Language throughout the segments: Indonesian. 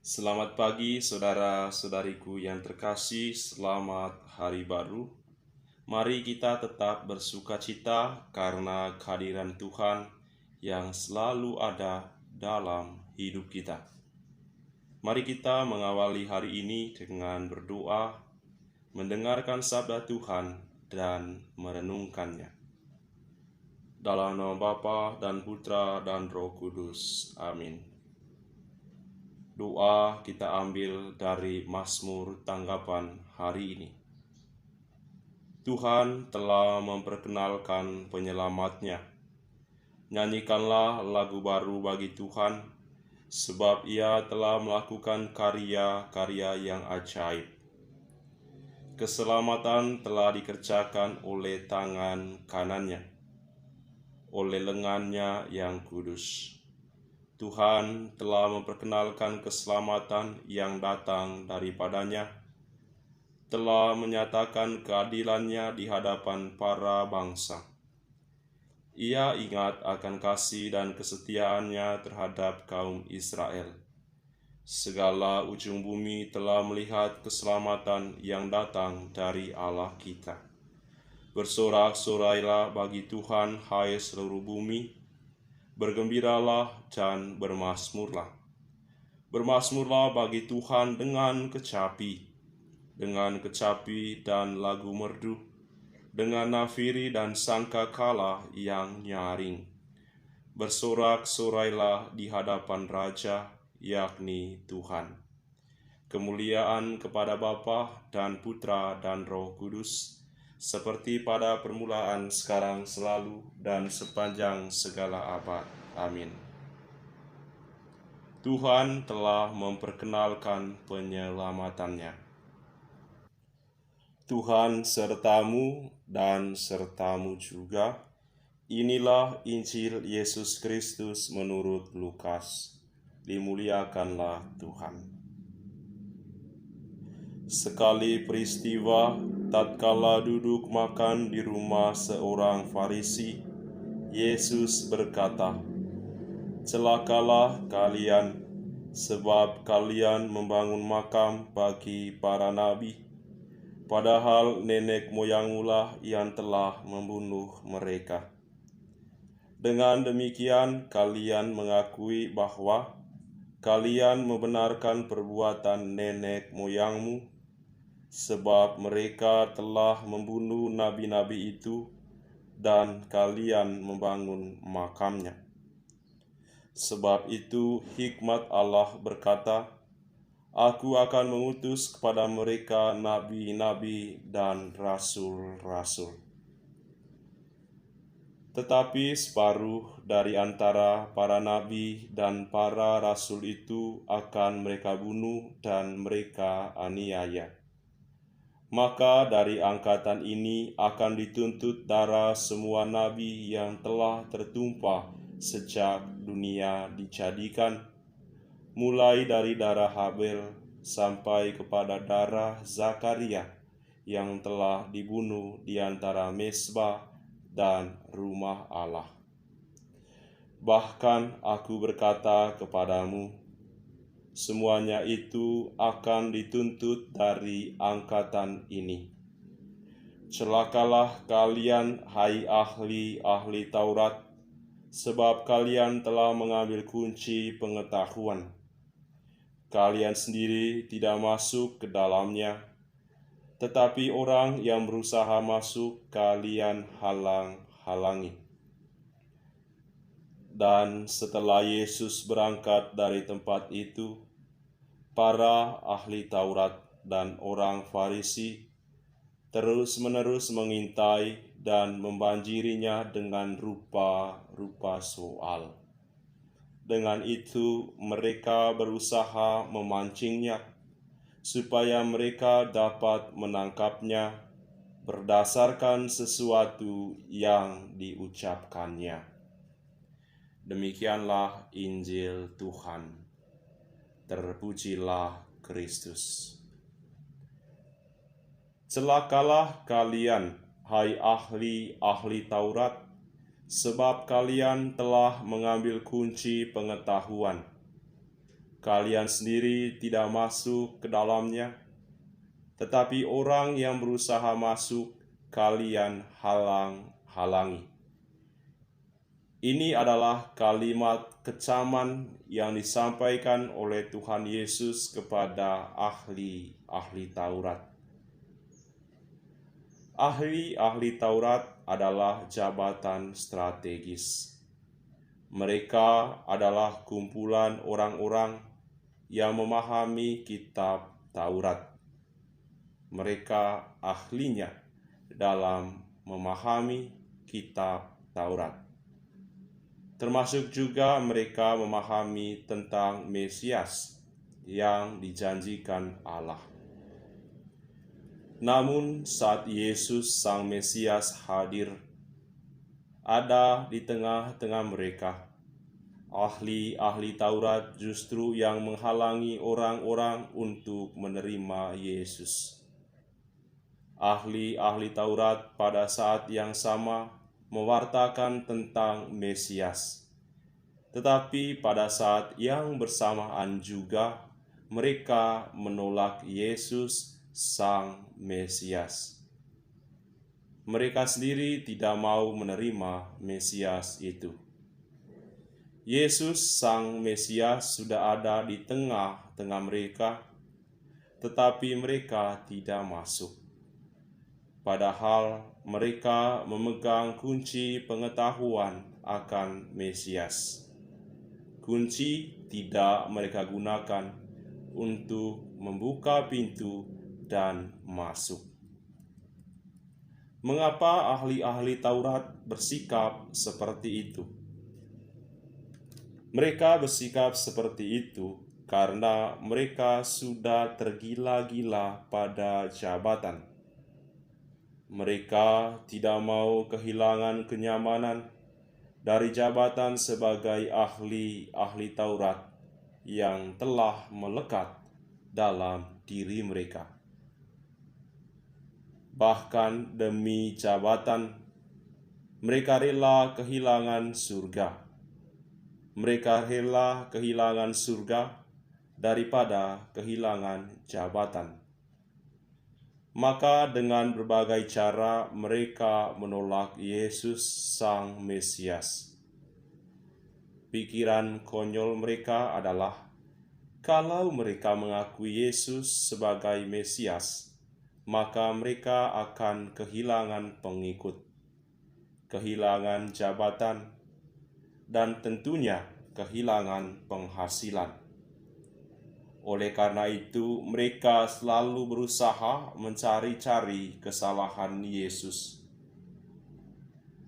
Selamat pagi saudara-saudariku yang terkasih, selamat hari baru. Mari kita tetap bersukacita karena kehadiran Tuhan yang selalu ada dalam hidup kita. Mari kita mengawali hari ini dengan berdoa, mendengarkan sabda Tuhan, dan merenungkannya. Dalam nama Bapa dan Putra dan Roh Kudus. Amin. Doa kita ambil dari Mazmur tanggapan hari ini. Tuhan telah memperkenalkan penyelamatnya. Nyanyikanlah lagu baru bagi Tuhan, sebab Ia telah melakukan karya-karya yang ajaib. Keselamatan telah dikerjakan oleh tangan kanannya, oleh lengannya yang kudus. Tuhan telah memperkenalkan keselamatan yang datang daripadanya, telah menyatakan keadilannya di hadapan para bangsa. Ia ingat akan kasih dan kesetiaannya terhadap kaum Israel. Segala ujung bumi telah melihat keselamatan yang datang dari Allah kita. Bersorak-sorailah bagi Tuhan, hai seluruh bumi. Bergembiralah dan bermazmurlah. Bermazmurlah bagi Tuhan dengan kecapi dan lagu merdu, dengan nafiri dan sangkakala yang nyaring. Bersorak-sorailah di hadapan Raja, yakni Tuhan. Kemuliaan kepada Bapa dan Putra dan Roh Kudus, seperti pada permulaan, sekarang, selalu, dan sepanjang segala abad. Amin. Tuhan telah memperkenalkan penyelamatannya. Tuhan sertamu dan sertamu juga. Inilah Injil Yesus Kristus menurut Lukas. Dimuliakanlah Tuhan. Sekali peristiwa, tatkala duduk makan di rumah seorang Farisi, Yesus berkata, "Celakalah kalian, sebab kalian membangun makam bagi para nabi, padahal nenek moyangmulah yang telah membunuh mereka. Dengan demikian kalian mengakui bahwa kalian membenarkan perbuatan nenek moyangmu, sebab mereka telah membunuh nabi-nabi itu, dan kalian membangun makamnya. Sebab itu hikmat Allah berkata, Aku akan mengutus kepada mereka nabi-nabi dan rasul-rasul. Tetapi separuh dari antara para nabi dan para rasul itu akan mereka bunuh dan mereka aniaya. Maka dari angkatan ini akan dituntut darah semua nabi yang telah tertumpah sejak dunia dijadikan, mulai dari darah Habel sampai kepada darah Zakaria yang telah dibunuh di antara mezbah dan rumah Allah. Bahkan aku berkata kepadamu, semuanya itu akan dituntut dari angkatan ini. Celakalah kalian, hai ahli-ahli Taurat, sebab kalian telah mengambil kunci pengetahuan. Kalian sendiri tidak masuk ke dalamnya, tetapi orang yang berusaha masuk kalian halang-halangi." Dan setelah Yesus berangkat dari tempat itu, para ahli Taurat dan orang Farisi terus-menerus mengintai dan membanjirinya dengan rupa-rupa soal. Dengan itu mereka berusaha memancingnya, supaya mereka dapat menangkapnya berdasarkan sesuatu yang diucapkannya. Demikianlah Injil Tuhan. Terpujilah Kristus. Celakalah kalian, hai ahli-ahli Taurat, sebab kalian telah mengambil kunci pengetahuan. kalian sendiri tidak masuk ke dalamnya, tetapi orang yang berusaha masuk, kalian halang-halangi. Ini adalah kalimat kecaman yang disampaikan oleh Tuhan Yesus kepada ahli-ahli Taurat. Ahli-ahli Taurat adalah jabatan strategis. Mereka adalah kumpulan orang-orang yang memahami kitab Taurat. Mereka ahlinya dalam memahami kitab Taurat. Termasuk juga mereka memahami tentang Mesias yang dijanjikan Allah. Namun saat Yesus Sang Mesias hadir, ada di tengah-tengah mereka, ahli-ahli Taurat justru yang menghalangi orang-orang untuk menerima Yesus. Ahli-ahli Taurat pada saat yang sama mewartakan tentang Mesias. Tetapi pada saat yang bersamaan juga mereka menolak Yesus Sang Mesias. Mereka sendiri tidak mau menerima Mesias itu. Yesus Sang Mesias sudah ada di tengah-tengah mereka, tetapi mereka tidak masuk. Padahal mereka memegang kunci pengetahuan akan Mesias. Kunci tidak mereka gunakan untuk membuka pintu dan masuk. Mengapa ahli-ahli Taurat bersikap seperti itu? Mereka bersikap seperti itu karena mereka sudah tergila-gila pada jabatan. Mereka tidak mau kehilangan kenyamanan dari jabatan sebagai ahli-ahli Taurat yang telah melekat dalam diri mereka. Bahkan demi jabatan, mereka rela kehilangan surga. Mereka rela kehilangan surga daripada kehilangan jabatan. Maka dengan berbagai cara mereka menolak Yesus Sang Mesias. Pikiran konyol mereka adalah, kalau mereka mengakui Yesus sebagai Mesias, maka mereka akan kehilangan pengikut, kehilangan jabatan, dan tentunya kehilangan penghasilan. Oleh karena itu, mereka selalu berusaha mencari-cari kesalahan Yesus.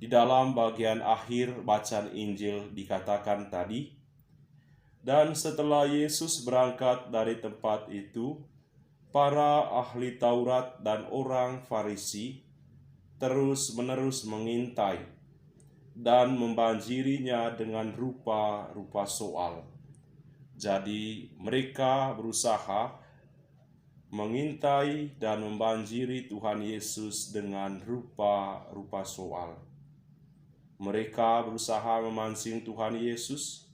Di dalam bagian akhir bacaan Injil dikatakan tadi, dan setelah Yesus berangkat dari tempat itu, para ahli Taurat dan orang Farisi terus-menerus mengintai dan membanjirinya dengan rupa-rupa soal. Jadi mereka berusaha mengintai dan membanjiri Tuhan Yesus dengan rupa-rupa soal. Mereka berusaha memancing Tuhan Yesus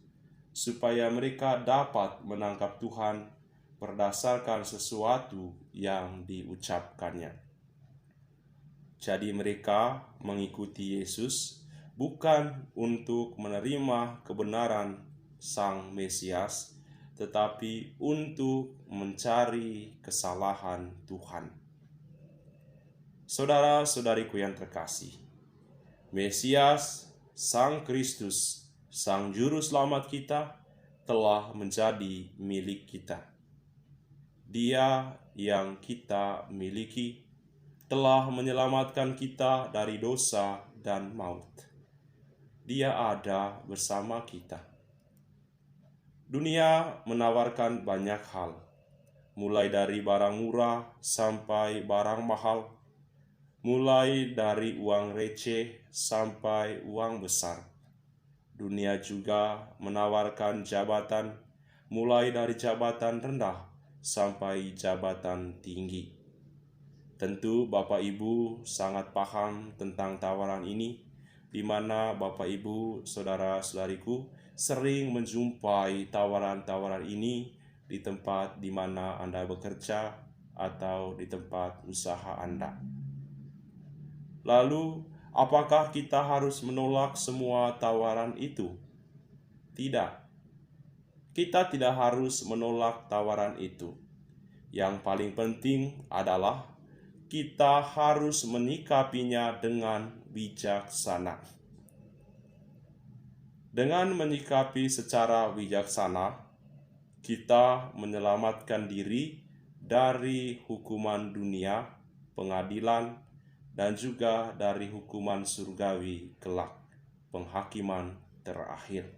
supaya mereka dapat menangkap Tuhan berdasarkan sesuatu yang diucapkannya. Jadi mereka mengikuti Yesus bukan untuk menerima kebenaran Sang Mesias, tetapi untuk mencari kesalahan Tuhan. Saudara-saudariku yang terkasih, Mesias, Sang Kristus, Sang Juru Selamat kita, telah menjadi milik kita. Dia yang kita miliki telah menyelamatkan kita dari dosa dan maut. Dia ada bersama kita. Dunia menawarkan banyak hal, mulai dari barang murah sampai barang mahal, mulai dari uang receh sampai uang besar. Dunia juga menawarkan jabatan, mulai dari jabatan rendah sampai jabatan tinggi. Tentu Bapak Ibu sangat paham tentang tawaran ini di mana Bapak Ibu, saudara-saudariku sering menjumpai tawaran-tawaran ini di tempat di mana Anda bekerja atau di tempat usaha Anda. Lalu, apakah kita harus menolak semua tawaran itu? Tidak. Kita tidak harus menolak tawaran itu. Yang paling penting adalah kita harus menyikapinya dengan bijaksana. Dengan menyikapi secara bijaksana, kita menyelamatkan diri dari hukuman dunia, pengadilan, dan juga dari hukuman surgawi kelak, penghakiman terakhir.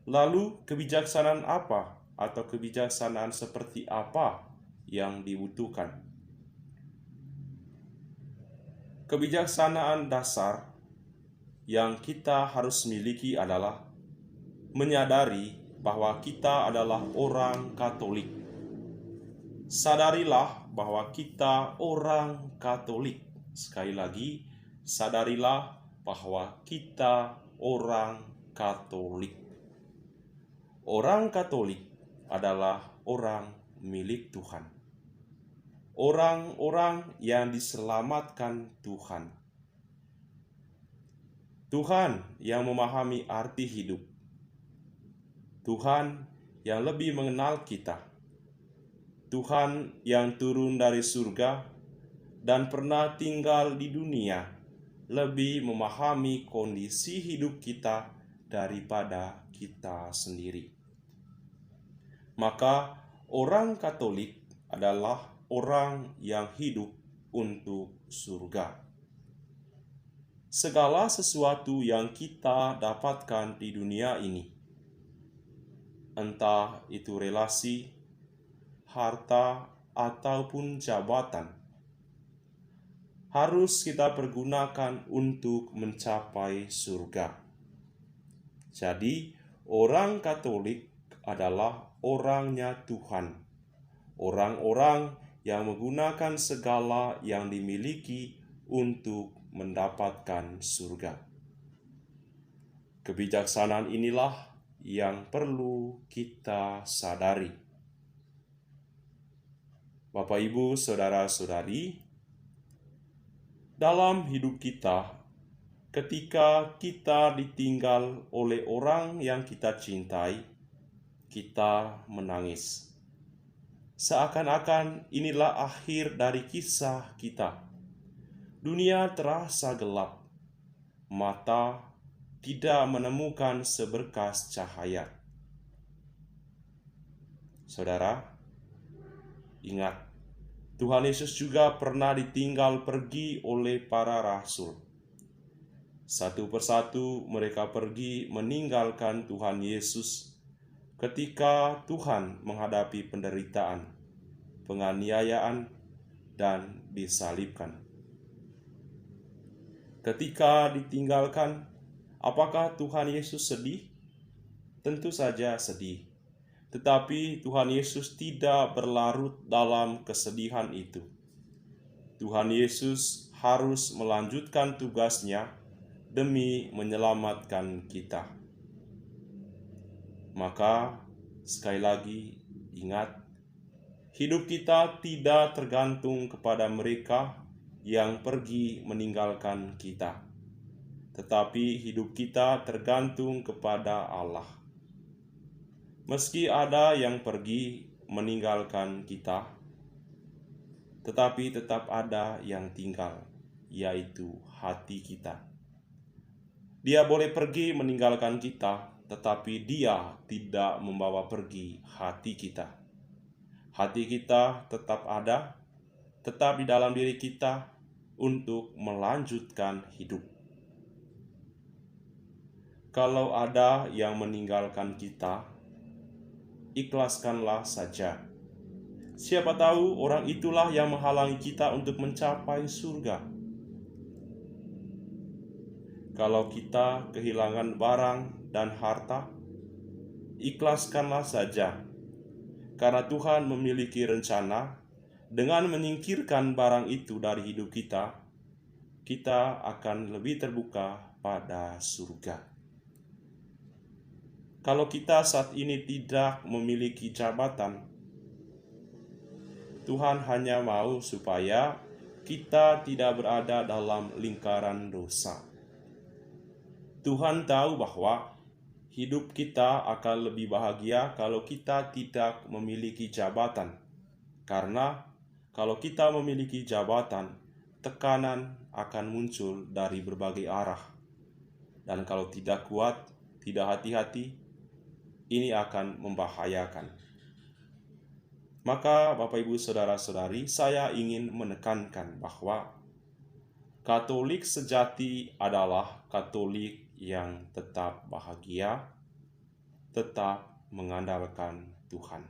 Lalu kebijaksanaan apa atau kebijaksanaan seperti apa yang dibutuhkan? Kebijaksanaan dasar yang kita harus miliki adalah menyadari bahwa kita adalah orang Katolik. Sadarilah bahwa kita orang Katolik. Sekali lagi, sadarilah bahwa kita orang Katolik. Orang Katolik adalah orang milik Tuhan. Orang-orang yang diselamatkan Tuhan. Tuhan yang memahami arti hidup. Tuhan yang lebih mengenal kita. Tuhan yang turun dari surga dan pernah tinggal di dunia, lebih memahami kondisi hidup kita daripada kita sendiri. Maka orang Katolik adalah orang yang hidup untuk surga. Segala sesuatu yang kita dapatkan di dunia ini, entah itu relasi, harta, ataupun jabatan, harus kita pergunakan untuk mencapai surga. Jadi, orang Katolik adalah orangnya Tuhan. Orang-orang yang menggunakan segala yang dimiliki untuk mendapatkan surga. Kebijaksanaan inilah yang perlu kita sadari. Bapak, Ibu, saudara-saudari, dalam hidup kita, ketika kita ditinggal oleh orang yang kita cintai, kita menangis. Seakan-akan inilah akhir dari kisah kita. Dunia terasa gelap, mata tidak menemukan seberkas cahaya. Saudara, ingat, Tuhan Yesus juga pernah ditinggal pergi oleh para rasul. Satu persatu mereka pergi meninggalkan Tuhan Yesus ketika Tuhan menghadapi penderitaan, penganiayaan, dan disalibkan. Ketika ditinggalkan, apakah Tuhan Yesus sedih? Tentu saja sedih. Tetapi Tuhan Yesus tidak berlarut dalam kesedihan itu. Tuhan Yesus harus melanjutkan tugasnya demi menyelamatkan kita. Maka, sekali lagi, ingat, hidup kita tidak tergantung kepada mereka yang pergi meninggalkan kita, tetapi hidup kita tergantung kepada Allah. Meski ada yang pergi meninggalkan kita, tetapi tetap ada yang tinggal, yaitu hati kita. Dia boleh pergi meninggalkan kita, tetapi dia tidak membawa pergi hati kita. Hati kita tetap ada, tetap di dalam diri kita untuk melanjutkan hidup. Kalau ada yang meninggalkan kita, ikhlaskanlah saja. Siapa tahu orang itulah yang menghalangi kita untuk mencapai surga. Kalau kita kehilangan barang dan harta, ikhlaskanlah saja. Karena Tuhan memiliki rencana dengan menyingkirkan barang itu dari hidup kita, kita akan lebih terbuka pada surga. Kalau kita saat ini tidak memiliki jabatan, Tuhan hanya mau supaya kita tidak berada dalam lingkaran dosa. Tuhan tahu bahwa hidup kita akan lebih bahagia kalau kita tidak memiliki jabatan. Karena kalau kita memiliki jabatan, tekanan akan muncul dari berbagai arah. Dan kalau tidak kuat, tidak hati-hati, ini akan membahayakan. Maka Bapak Ibu Saudara-saudari, saya ingin menekankan bahwa Katolik sejati adalah Katolik yang tetap bahagia, tetap mengandalkan Tuhan.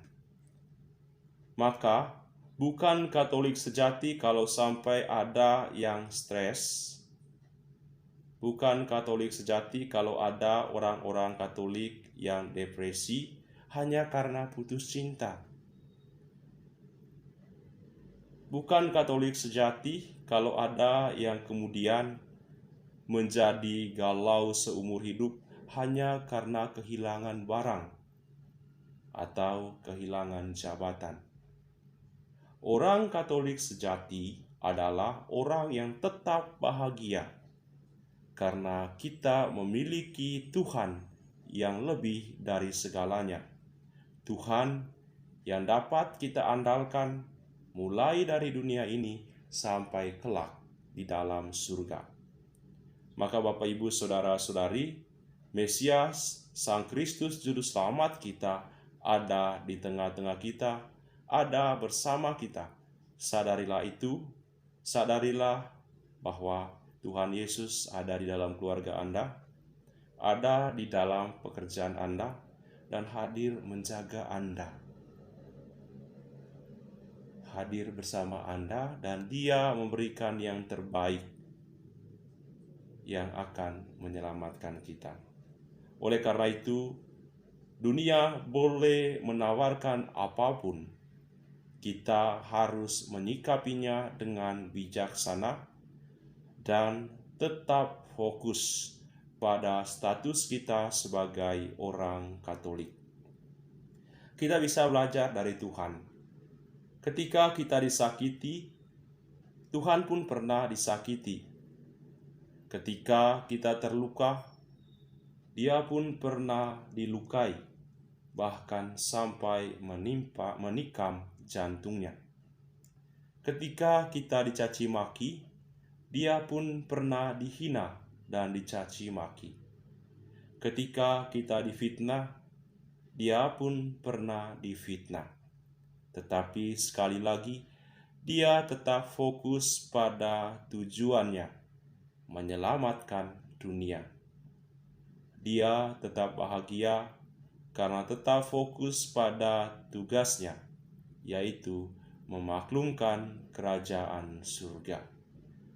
Maka bukan Katolik sejati kalau sampai ada yang stres. Bukan Katolik sejati kalau ada orang-orang Katolik yang depresi hanya karena putus cinta. Bukan Katolik sejati kalau ada yang kemudian menjadi galau seumur hidup hanya karena kehilangan barang atau kehilangan jabatan. Orang Katolik sejati adalah orang yang tetap bahagia karena kita memiliki Tuhan yang lebih dari segalanya. Tuhan yang dapat kita andalkan mulai dari dunia ini sampai kelak di dalam surga. Maka Bapak Ibu Saudara-saudari, Mesias, Sang Kristus Juru Selamat kita ada di tengah-tengah kita, ada bersama kita. Sadarilah itu, sadarilah bahwa Tuhan Yesus ada di dalam keluarga Anda, ada di dalam pekerjaan Anda, dan hadir menjaga Anda. Hadir bersama Anda, dan Dia memberikan yang terbaik yang akan menyelamatkan kita. Oleh karena itu, dunia boleh menawarkan apapun, kita harus menyikapinya dengan bijaksana dan tetap fokus pada status kita sebagai orang Katolik. Kita bisa belajar dari Tuhan. Ketika kita disakiti, Tuhan pun pernah disakiti. Ketika kita terluka, Dia pun pernah dilukai, bahkan sampai menikam jantungnya. Ketika kita dicaci maki, Dia pun pernah dihina dan dicaci maki. Ketika kita difitnah, Dia pun pernah difitnah. Tetapi sekali lagi, Dia tetap fokus pada tujuannya, menyelamatkan dunia. Dia tetap bahagia karena tetap fokus pada tugasnya, yaitu memaklumkan kerajaan surga.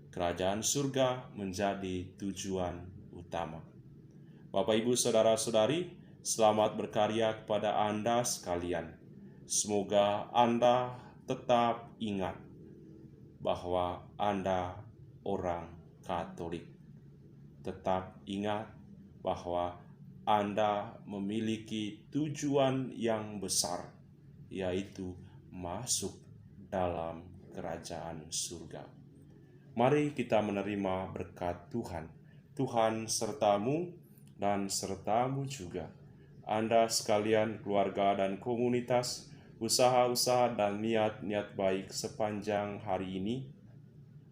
Kerajaan surga menjadi tujuan utama. Bapak, Ibu, Saudara-saudari, selamat berkarya kepada Anda sekalian. Semoga Anda tetap ingat bahwa Anda orang Katolik. Tetap ingat bahwa Anda memiliki tujuan yang besar, yaitu masuk dalam kerajaan surga. Mari kita menerima berkat Tuhan. Tuhan sertamu dan sertamu juga. Anda sekalian, keluarga dan komunitas, usaha-usaha dan niat-niat baik sepanjang hari ini,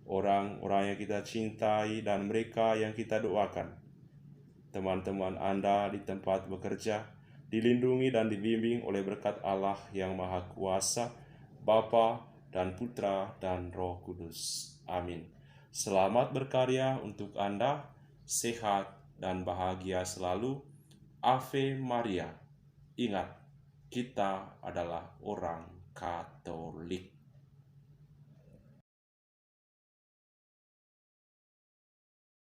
orang-orang yang kita cintai dan mereka yang kita doakan, teman-teman Anda di tempat bekerja, dilindungi dan dibimbing oleh berkat Allah yang Maha Kuasa, Bapa dan Putra dan Roh Kudus. Amin. Selamat berkarya untuk Anda, sehat dan bahagia selalu. Ave Maria. Ingat, kita adalah orang Katolik.